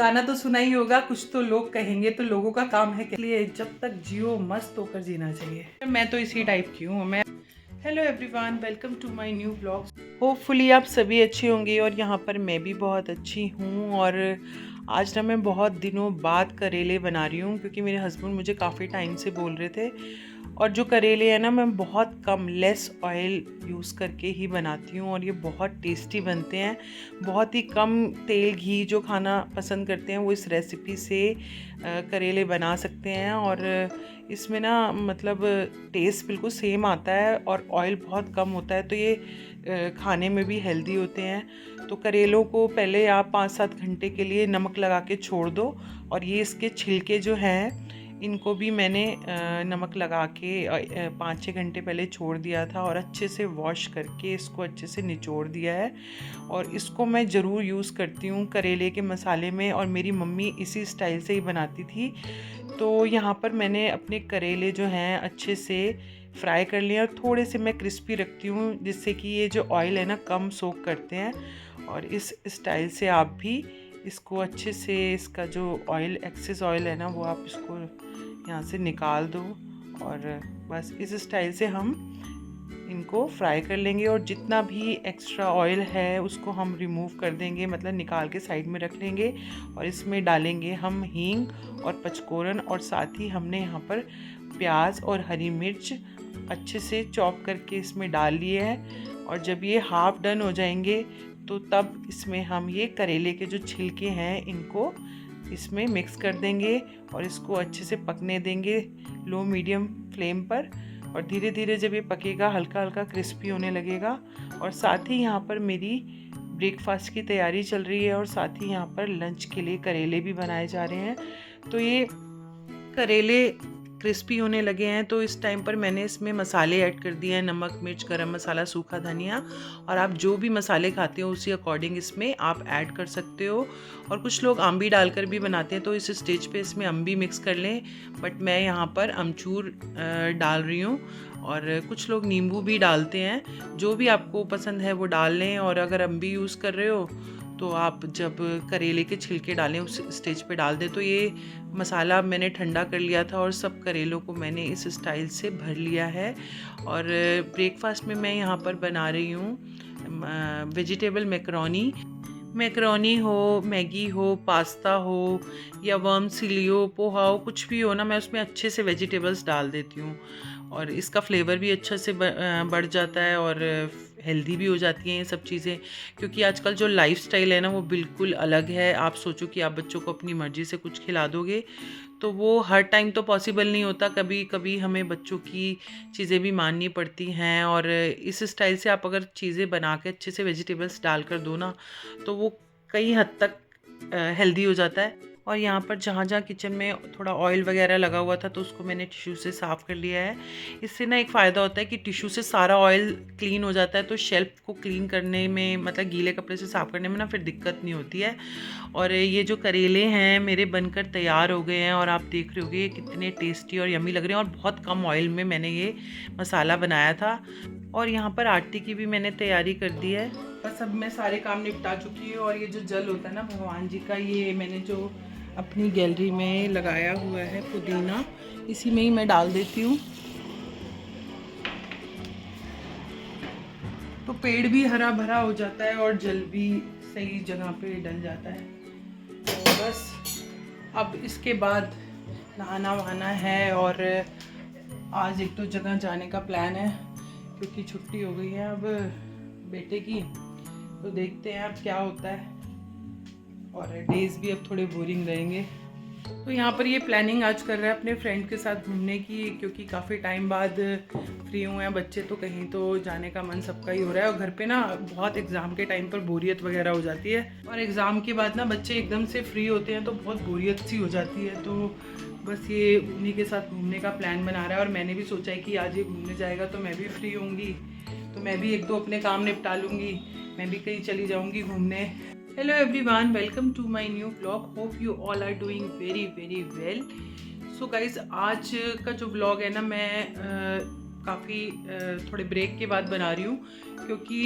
गाना तो सुना ही होगा, कुछ तो लोग कहेंगे, तो लोगों का काम है के लिए जब तक जियो मस्त होकर जीना चाहिए। मैं तो इसी टाइप की हूँ। मैं hello everyone, welcome to my new vlog. Hopefully आप सभी अच्छे होंगे और यहाँ पर मैं भी बहुत अच्छी हूँ। और आज ना मैं बहुत दिनों बाद करेले बना रही हूँ, क्योंकि मेरे हस्बैंड मुझे काफ़ी टाइम से बोल रहे थे। और जो करेले हैं ना, मैं बहुत कम लेस ऑयल यूज़ करके ही बनाती हूँ और ये बहुत टेस्टी बनते हैं। बहुत ही कम तेल घी जो खाना पसंद करते हैं वो इस रेसिपी से करेले बना सकते हैं। और इसमें ना मतलब टेस्ट बिल्कुल सेम आता है और ऑयल बहुत कम होता है, तो ये खाने में भी हेल्दी होते हैं। तो करेलों को पहले आप 5-7 घंटे के लिए नमक लगा के छोड़ दो। और ये इसके छिलके जो हैं इनको भी मैंने नमक लगा के 5-6 घंटे पहले छोड़ दिया था और अच्छे से वॉश करके इसको अच्छे से निचोड़ दिया है। और इसको मैं ज़रूर यूज़ करती हूँ करेले के मसाले में, और मेरी मम्मी इसी स्टाइल से ही बनाती थी। तो यहाँ पर मैंने अपने करेले जो हैं अच्छे से फ्राई कर लिए और थोड़े से मैं क्रिस्पी रखती हूँ, जिससे कि ये जो ऑयल है ना कम सोक करते हैं। और इस स्टाइल से आप भी इसको अच्छे से, इसका जो ऑयल एक्सेस ऑयल है ना वो आप इसको यहाँ से निकाल दो। और बस इस स्टाइल से हम इनको फ्राई कर लेंगे और जितना भी एक्स्ट्रा ऑयल है उसको हम रिमूव कर देंगे, मतलब निकाल के साइड में रख लेंगे। और इसमें डालेंगे हम हींग और पचफोरन, और साथ ही हमने यहाँ पर प्याज और हरी मिर्च अच्छे से चॉप करके इसमें डाल लिए है। और जब ये हाफ डन हो जाएंगे तो तब इसमें हम ये करेले के जो छिलके हैं इनको इसमें मिक्स कर देंगे और इसको अच्छे से पकने देंगे लो मीडियम फ्लेम पर। और धीरे धीरे जब ये पकेगा हल्का हल्का क्रिस्पी होने लगेगा। और साथ ही यहाँ पर मेरी ब्रेकफास्ट की तैयारी चल रही है और साथ ही यहाँ पर लंच के लिए करेले भी बनाए जा रहे हैं। तो ये करेले क्रिस्पी होने लगे हैं, तो इस टाइम पर मैंने इसमें मसाले ऐड कर दिए हैं, नमक, मिर्च, गरम मसाला, सूखा धनिया। और आप जो भी मसाले खाते हो उसी अकॉर्डिंग इसमें आप ऐड कर सकते हो। और कुछ लोग अम्बी डालकर भी बनाते हैं, तो इस स्टेज पे इसमें अम्बी मिक्स कर लें, बट मैं यहाँ पर अमचूर डाल रही हूँ। और कुछ लोग नींबू भी डालते हैं, जो भी आपको पसंद है वो डाल लें। और अगर अम्बी यूज़ कर रहे हो तो आप जब करेले के छिलके डालें उस स्टेज पे डाल दें। तो ये मसाला मैंने ठंडा कर लिया था और सब करेलों को मैंने इस स्टाइल से भर लिया है। और ब्रेकफास्ट में मैं यहाँ पर बना रही हूँ वेजिटेबल मैकरोनी हो, मैगी हो, पास्ता हो या वर्मसिली हो, पोहा हो, कुछ भी हो ना, मैं उसमें अच्छे से वेजिटेबल्स डाल देती हूँ। और इसका फ्लेवर भी अच्छा से बढ़ जाता है और हेल्दी भी हो जाती हैं ये सब चीज़ें। क्योंकि आजकल जो लाइफस्टाइल है ना वो बिल्कुल अलग है। आप सोचो कि आप बच्चों को अपनी मर्ज़ी से कुछ खिला दोगे तो वो हर टाइम तो पॉसिबल नहीं होता, कभी कभी हमें बच्चों की चीज़ें भी माननी पड़ती हैं। और इस स्टाइल से आप अगर चीज़ें बना के अच्छे से वेजिटेबल्स डाल कर दो ना तो वो कई हद तक हेल्दी हो जाता है। और यहाँ पर जहाँ जहाँ किचन में थोड़ा ऑयल वगैरह लगा हुआ था तो उसको मैंने टिश्यू से साफ़ कर लिया है। इससे ना एक फ़ायदा होता है कि टिश्यू से सारा ऑयल क्लीन हो जाता है, तो शेल्फ को क्लीन करने में, मतलब गीले कपड़े से साफ़ करने में ना फिर दिक्कत नहीं होती है। और ये जो करेले हैं मेरे बनकर तैयार हो गए हैं और आप देख रहे होगे कितने टेस्टी और यम्मी लग रहे हैं। और बहुत कम ऑयल में मैंने ये मसाला बनाया था। और यहाँ पर आरती की भी मैंने तैयारी कर दी है। बस अब मैं सारे काम निपटा चुकी हूँ। और ये जो जल होता है ना भगवान जी का, ये मैंने जो अपनी गैलरी में लगाया हुआ है पुदीना, इसी में ही मैं डाल देती हूँ। तो पेड़ भी हरा भरा हो जाता है और जल भी सही जगह पे डल जाता है। तो बस अब इसके बाद नहाना वहाना है और आज एक दो जगह जाने का प्लान है, क्योंकि छुट्टी हो गई है अब बेटे की। तो देखते हैं अब क्या होता है। और डेज़ भी अब थोड़े बोरिंग रहेंगे। तो यहाँ पर ये प्लानिंग आज कर रहा है अपने फ्रेंड के साथ घूमने की, क्योंकि काफ़ी टाइम बाद फ्री हुए हैं बच्चे, तो कहीं तो जाने का मन सबका ही हो रहा है। और घर पे ना बहुत एग्ज़ाम के टाइम पर बोरियत वगैरह हो जाती है, और एग्ज़ाम के बाद ना बच्चे एकदम से फ्री होते हैं तो बहुत बोरियत सी हो जाती है। तो बस ये उन्हीं के साथ घूमने का प्लान बना रहा है। और मैंने भी सोचा है कि आज ये घूमने जाएगा तो मैं भी फ्री होंगी, तो मैं भी एक दो अपने काम निपटा लूँगी, मैं भी कहीं चली जाऊँगी घूमने। Hello everyone, welcome to my new vlog. Hope you all are doing very very well. So guys, आज का जो व्लॉग है ना, मैं काफ़ी थोड़े ब्रेक के बाद बना रही हूँ, क्योंकि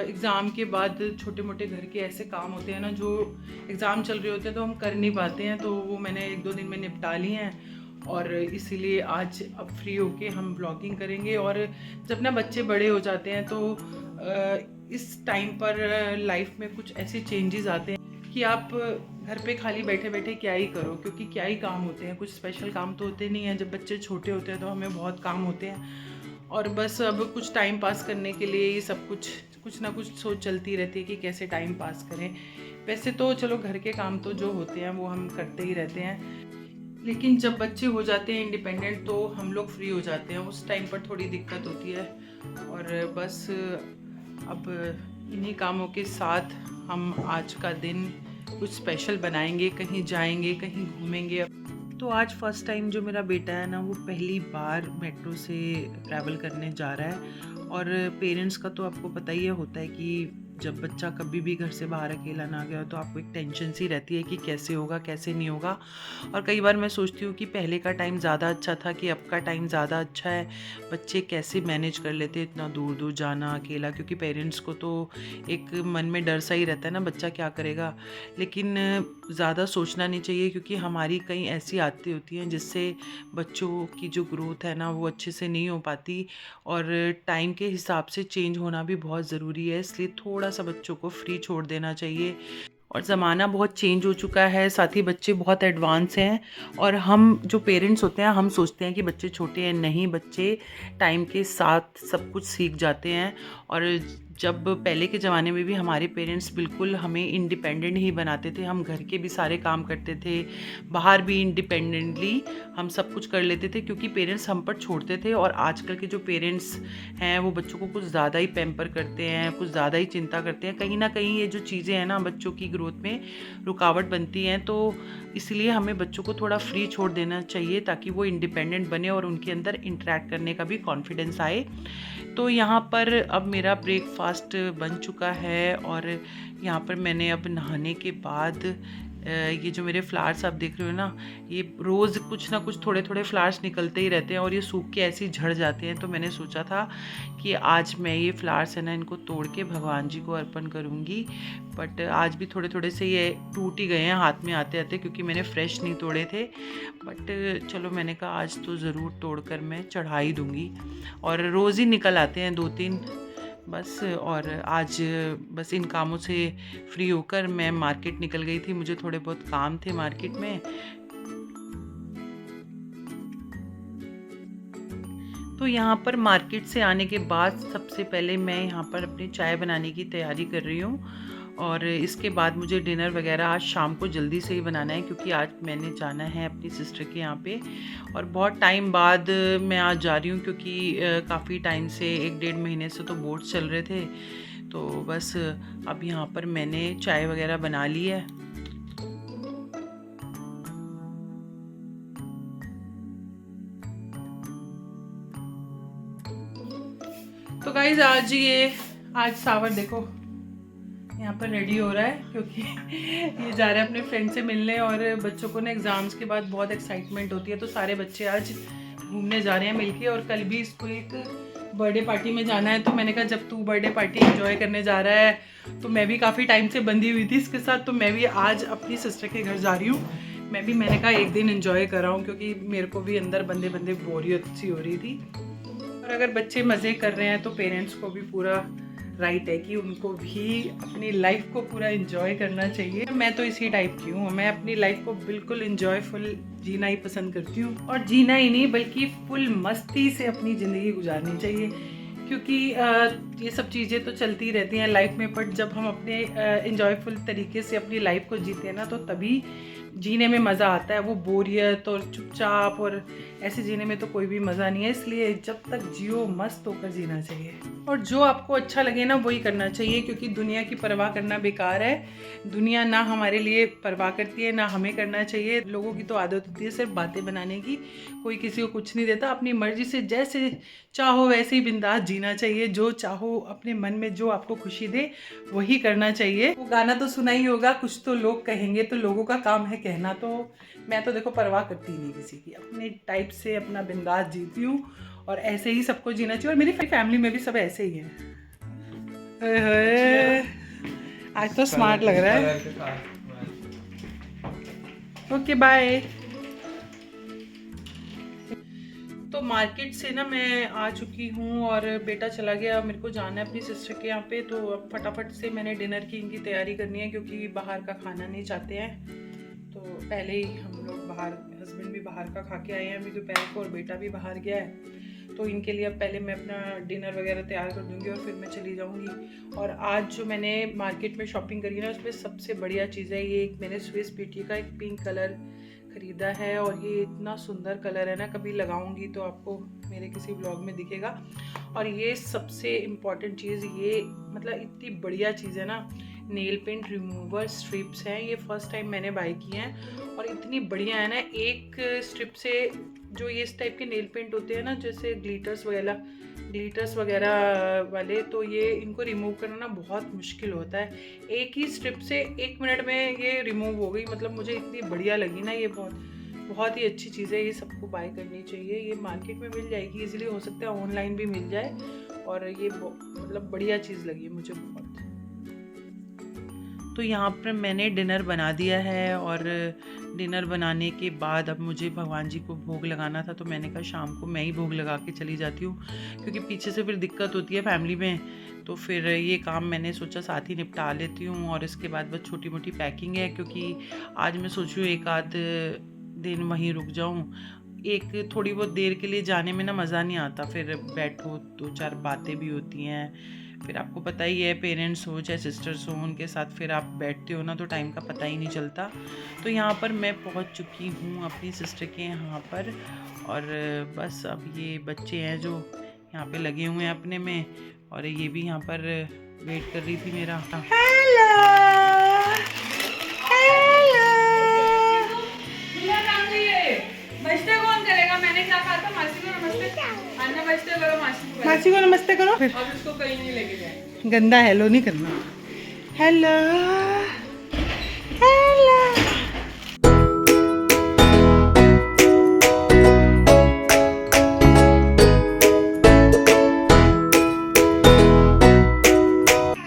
एग्ज़ाम के बाद छोटे मोटे घर के ऐसे काम होते हैं ना, जो एग्ज़ाम चल रहे होते हैं तो हम कर नहीं पाते हैं, तो वो मैंने 1-2 दिन में निपटा लिए हैं। और इसीलिए आज अब फ्री होके हम ब्लॉगिंग करेंगे। और जब ना बच्चे बड़े हो जाते हैं तो इस टाइम पर लाइफ में कुछ ऐसे चेंजेस आते हैं कि आप घर पे खाली बैठे बैठे क्या ही करो, क्योंकि क्या ही काम होते हैं, कुछ स्पेशल काम तो होते नहीं हैं। जब बच्चे छोटे होते हैं तो हमें बहुत काम होते हैं, और बस अब कुछ टाइम पास करने के लिए ये सब कुछ ना कुछ सोच चलती रहती है कि कैसे टाइम पास करें। वैसे तो चलो घर के काम तो जो होते हैं वो हम करते ही रहते हैं, लेकिन जब बच्चे हो जाते हैं इंडिपेंडेंट तो हम लोग फ्री हो जाते हैं, उस टाइम पर थोड़ी दिक्कत होती है। और बस अब इन्हीं कामों के साथ हम आज का दिन कुछ स्पेशल बनाएंगे, कहीं जाएंगे, कहीं घूमेंगे। तो आज फर्स्ट टाइम जो मेरा बेटा है ना, वो पहली बार मेट्रो से ट्रैवल करने जा रहा है। और पेरेंट्स का तो आपको पता ही होता है कि जब बच्चा कभी भी घर से बाहर अकेला ना गया तो आपको एक टेंशन सी रहती है कि कैसे होगा कैसे नहीं होगा। और कई बार मैं सोचती हूँ कि पहले का टाइम ज़्यादा अच्छा था कि अब का टाइम ज़्यादा अच्छा है। बच्चे कैसे मैनेज कर लेते इतना दूर दूर जाना अकेला, क्योंकि पेरेंट्स को तो एक मन में डर सा ही रहता है ना, बच्चा क्या करेगा। लेकिन ज़्यादा सोचना नहीं चाहिए, क्योंकि हमारी कई ऐसी आदतें होती हैं जिससे बच्चों की जो ग्रोथ है ना वो अच्छे से नहीं हो पाती। और टाइम के हिसाब से चेंज होना भी बहुत ज़रूरी है, इसलिए थोड़ा सा बच्चों को फ्री छोड़ देना चाहिए। और ज़माना बहुत चेंज हो चुका है, साथ ही बच्चे बहुत एडवांस हैं। और हम जो पेरेंट्स होते हैं हम सोचते हैं कि बच्चे छोटे हैं, नहीं, बच्चे टाइम के साथ सब कुछ सीख जाते हैं। और जब पहले के ज़माने में भी हमारे पेरेंट्स बिल्कुल हमें इंडिपेंडेंट ही बनाते थे, हम घर के भी सारे काम करते थे, बाहर भी इंडिपेंडेंटली हम सब कुछ कर लेते थे, क्योंकि पेरेंट्स हम पर छोड़ते थे। और आजकल के जो पेरेंट्स हैं वो बच्चों को कुछ ज़्यादा ही पैम्पर करते हैं, कुछ ज़्यादा ही चिंता करते हैं। कहीं ना कहीं ये जो चीज़ें हैं ना बच्चों की ग्रोथ में रुकावट बनती हैं, तो इसलिए हमें बच्चों को थोड़ा फ्री छोड़ देना चाहिए ताकि वो इंडिपेंडेंट बने और उनके अंदर इंटरेक्ट करने का भी कॉन्फिडेंस आए। तो यहाँ पर अब मेरा ब्रेकफास्ट बन चुका है, और यहाँ पर मैंने अब नहाने के बाद ये जो मेरे फ्लावर्स आप देख रहे हो ना, ये रोज़ कुछ ना कुछ थोड़े थोड़े फ्लावर्स निकलते ही रहते हैं और ये सूख के ऐसे ही झड़ जाते हैं। तो मैंने सोचा था कि आज मैं ये फ्लावर्स है ना इनको तोड़ के भगवान जी को अर्पण करूँगी। बट आज भी थोड़े थोड़े से ये टूट ही गए हैं हाथ में आते आते, क्योंकि मैंने फ्रेश नहीं तोड़े थे। बट चलो, मैंने कहा आज तो ज़रूर तोड़कर मैं चढ़ा ही दूँगी। और रोज़ ही निकल आते हैं 2-3 बस। और आज बस इन कामों से फ्री होकर मैं मार्केट निकल गई थी, मुझे थोड़े बहुत काम थे मार्केट में। तो यहाँ पर मार्केट से आने के बाद सबसे पहले मैं यहाँ पर अपनी चाय बनाने की तैयारी कर रही हूँ। और इसके बाद मुझे डिनर वगैरह आज शाम को जल्दी से ही बनाना है, क्योंकि आज मैंने जाना है अपनी सिस्टर के यहाँ पे। और बहुत टाइम बाद मैं आज जा रही हूँ, क्योंकि काफ़ी टाइम से 1-1.5 महीने से तो बोर्ड्स चल रहे थे। तो बस अब यहाँ पर मैंने चाय वगैरह बना ली है। तो गाइज आज सावर देखो यहाँ पर रेडी हो रहा है, क्योंकि ये जा रहा है अपने फ्रेंड से मिलने। और बच्चों को ना एग्ज़ाम्स के बाद बहुत एक्साइटमेंट होती है, तो सारे बच्चे आज घूमने जा रहे हैं मिलके। और कल भी इसको एक बर्थडे पार्टी में जाना है, तो मैंने कहा जब तू बर्थडे पार्टी एंजॉय करने जा रहा है तो मैं भी काफ़ी टाइम से बंधी हुई थी इसके साथ, तो मैं भी आज अपनी सिस्टर के घर जा रही हूँ। मैंने कहा एक दिन एंजॉय कर रहा हूँ, क्योंकि मेरे को भी अंदर बंदे बंदे बोरियत सी हो रही थी। और अगर बच्चे मज़े कर रहे हैं तो पेरेंट्स को भी पूरा राइट है कि उनको भी अपनी लाइफ को पूरा एंजॉय करना चाहिए। मैं तो इसी टाइप की हूँ, मैं अपनी लाइफ को बिल्कुल एंजॉयफुल जीना ही पसंद करती हूँ। और जीना ही नहीं बल्कि फुल मस्ती से अपनी ज़िंदगी गुजारनी चाहिए, क्योंकि ये सब चीज़ें तो चलती रहती हैं लाइफ में। बट जब हम अपने एंजॉयफुल तरीके से अपनी लाइफ को जीते हैं ना, तो तभी जीने में मज़ा आता है। वो बोरियत और चुपचाप और ऐसे जीने में तो कोई भी मज़ा नहीं है। इसलिए जब तक जियो मस्त होकर जीना चाहिए, और जो आपको अच्छा लगे ना वही करना चाहिए, क्योंकि दुनिया की परवाह करना बेकार है। दुनिया ना हमारे लिए परवाह करती है ना हमें करना चाहिए। लोगों की तो आदत होती है सिर्फ बातें बनाने की, कोई किसी को कुछ नहीं देता। अपनी मर्जी से जैसे चाहो वैसे ही बिंदास जीना चाहिए, जो चाहो अपने मन में जो आपको खुशी दे वही करना चाहिए। वो गाना तो सुना ही होगा, कुछ तो लोग कहेंगे तो लोगों का काम है कहना। तो मैं तो देखो परवाह करती नहीं किसी की, अपने टाइप से अपना बिंदास जीती हूँ। और ऐसे ही सबको जीना चाहिए, और मेरी फैमिली में भी सब ऐसे ही हैं। आज तो स्मार्ट लग रहा है। Okay bye. तो मार्केट से ना मैं आ चुकी हूँ और बेटा चला गया, मेरे को जाना है अपनी सिस्टर के यहाँ पे। तो अब फटाफट से मैंने डिनर की इनकी तैयारी करनी है, क्योंकि बाहर का खाना नहीं चाहते हैं। तो पहले ही हम लोग बाहर, हस्बैंड भी बाहर का खा के आए हैं अभी दोपहर को, और बेटा भी बाहर गया है। तो इनके लिए अब पहले मैं अपना डिनर वगैरह तैयार कर दूँगी और फिर मैं चली जाऊँगी। और आज जो मैंने मार्केट में शॉपिंग करी ना, उसमें सबसे बढ़िया चीज़ है ये, एक मैंने स्विस ब्यूटी का एक पिंक कलर ख़रीदा है, और ये इतना सुंदर कलर है ना, कभी लगाऊंगी तो आपको मेरे किसी ब्लॉग में दिखेगा। और ये सबसे इम्पॉर्टेंट चीज़, ये मतलब इतनी बढ़िया चीज़ है ना, नेल पेंट रिमूवर स्ट्रिप्स हैं। ये फर्स्ट टाइम मैंने बाय किए हैं और इतनी बढ़िया है ना। एक स्ट्रिप से जो ये इस टाइप के नेल पेंट होते हैं ना, जैसे ग्लिटर्स वगैरह वाले, तो ये इनको रिमूव करना ना बहुत मुश्किल होता है। एक ही स्ट्रिप से 1 मिनट में ये रिमूव हो गई। मतलब मुझे इतनी बढ़िया लगी ना, ये बहुत ही अच्छी चीज़ है। ये सबको बाय करनी चाहिए। ये मार्केट में मिल जाएगी इजीली, हो सकता है ऑनलाइन भी मिल जाए। और ये मतलब बढ़िया चीज़ लगी मुझे बहुत। तो यहाँ पर मैंने डिनर बना दिया है, और डिनर बनाने के बाद अब मुझे भगवान जी को भोग लगाना था। तो मैंने कहा शाम को मैं ही भोग लगा के चली जाती हूँ, क्योंकि पीछे से फिर दिक्कत होती है फैमिली में। तो फिर ये काम मैंने सोचा साथ ही निपटा लेती हूँ। और इसके बाद बस छोटी मोटी पैकिंग है, क्योंकि आज मैं सोच रही हूँ एक आध दिन वहीं रुक जाऊँ। एक थोड़ी बहुत देर के लिए जाने में ना मज़ा नहीं आता, फिर बैठो 2-4 बातें भी होती हैं। फिर आपको पता ही है, पेरेंट्स हो चाहे सिस्टर्स हो, उनके साथ फिर आप बैठते हो ना तो टाइम का पता ही नहीं चलता। तो यहाँ पर मैं पहुँच चुकी हूँ अपनी सिस्टर के यहाँ पर, और बस अब ये बच्चे हैं जो यहाँ पे लगे हुए हैं अपने में, और ये भी यहाँ पर वेट कर रही थी मेरा। हेलो बचते कौन करेगा? मैंने क्या कहा था? मासी को नमस्ते अन्ना, बचते करो, मासी को नमस्ते करो। फिर अब इसको कहीं नहीं लेके जाए, गंदा हेलो नहीं करना। Hello hello.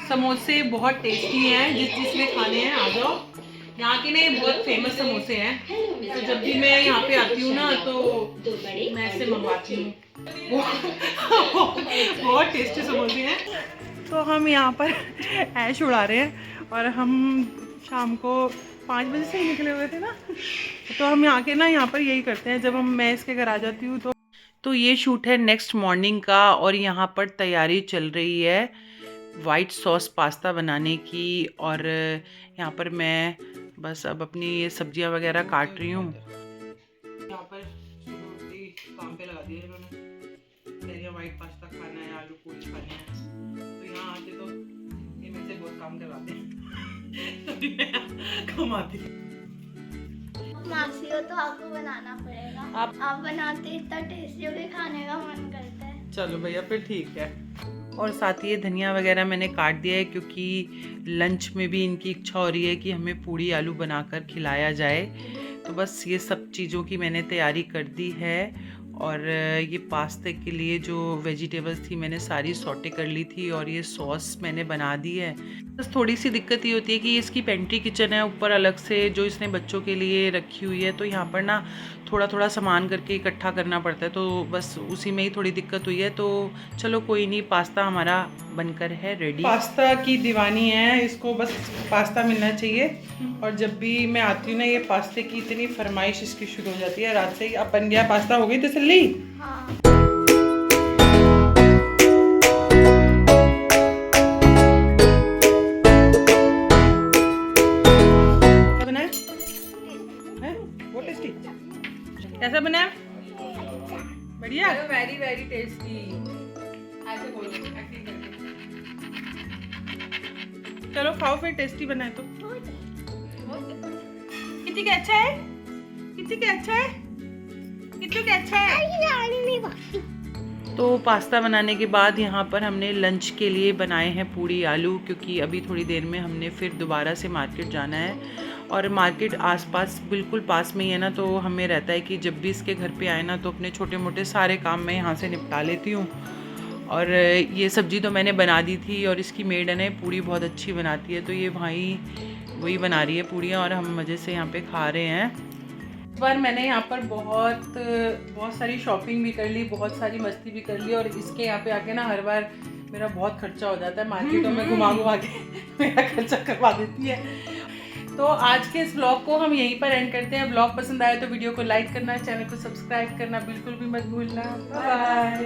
समोसे बहुत टेस्टी हैं, जिसने खाने हैं आ जाओ। यहाँ के ना बहुत फेमस समोसे हैं, तो जब भी मैं यहाँ पे आती हूँ ना तो मैं इससे मंगवाती हूँ। बहुत टेस्टी समोसे हैं। तो हम यहाँ पर ऐश उड़ा रहे हैं, और हम शाम को 5 बजे से निकले हुए थे ना, तो हम यहाँ के ना यहाँ पर यही करते हैं जब मैं इसके घर आ जाती हूँ। तो ये शूट है नेक्स्ट मॉर्निंग का, और यहाँ पर तैयारी चल रही है वाइट सॉस पास्ता बनाने की। और यहाँ पर मैं बस अब अपनी ये सब्जियां वगैरह काट रही हूँ। यहाँ पर काम पे लगा दिया इन्होंने, वाइट पास्ता खाना है, आलू पूरी खाने हैं। तो यहाँ आके तो ये मेरे से बहुत काम करवाते हैं। कमाती मासी हो तो आपको बनाना पड़ेगा। आप बनाते इतना टेस्टी होके खाने का मन करता है। चलो भैया फिर ठीक है। और साथ ही ये धनिया वगैरह मैंने काट दिया है, क्योंकि लंच में भी इनकी इच्छा हो रही है कि हमें पूड़ी आलू बनाकर खिलाया जाए। तो बस ये सब चीज़ों की मैंने तैयारी कर दी है। और ये पास्ते के लिए जो वेजिटेबल्स थी मैंने सारी सॉटे कर ली थी, और ये सॉस मैंने बना दी है। बस थोड़ी सी दिक्कत ये होती है कि इसकी पेंट्री किचन है ऊपर अलग से, जो इसने बच्चों के लिए रखी हुई है। तो यहाँ पर ना थोड़ा थोड़ा सामान करके इकट्ठा करना पड़ता है, तो बस उसी में ही थोड़ी दिक्कत हुई है। तो चलो कोई नहीं, पास्ता हमारा बनकर है रेडी। पास्ता की दीवानी है, इसको बस पास्ता मिलना चाहिए। और जब भी मैं आती हूँ ना, ये पास्ते की इतनी फरमाइश इसकी शुरू हो जाती है रात से ही। अब बन गया पास्ता, हो गई तसल्ली? हाँ। कैसा बना है? बढ़िया, वेरी वेरी टेस्टी। ऐसे बोलो एक्टिंग करके। चलो खाओ फिर, टेस्टी बना है तो। कितनी का अच्छा है? कितनी का अच्छा है? कितनी का अच्छा है? तो पास्ता बनाने के बाद यहाँ पर हमने लंच के लिए बनाए हैं पूड़ी आलू, क्योंकि अभी थोड़ी देर में हमने फिर दोबारा से मार्केट जाना है। और मार्केट आसपास बिल्कुल पास में ही है ना, तो हमें रहता है कि जब भी इसके घर पे आए ना तो अपने छोटे मोटे सारे काम मैं यहाँ से निपटा लेती हूँ। और ये सब्ज़ी तो मैंने बना दी थी और इसकी मेड है ना पूड़ी बहुत अच्छी बनाती है, तो ये भाई वही बना रही है पूड़ियाँ और हम मज़े से यहाँ पे खा रहे हैं। इस बार मैंने यहाँ पर बहुत सारी शॉपिंग भी कर ली, बहुत सारी मस्ती भी कर ली, और इसके यहाँ पे आके ना हर बार मेरा बहुत खर्चा हो जाता है, मार्केटों में घुमा के मेरा खर्चा करवा देती है। तो आज के इस ब्लॉग को हम यहीं पर एंड करते हैं। ब्लॉग पसंद आए तो वीडियो को लाइक करना, चैनल को सब्सक्राइब करना बिल्कुल भी मत भूलना। बाय।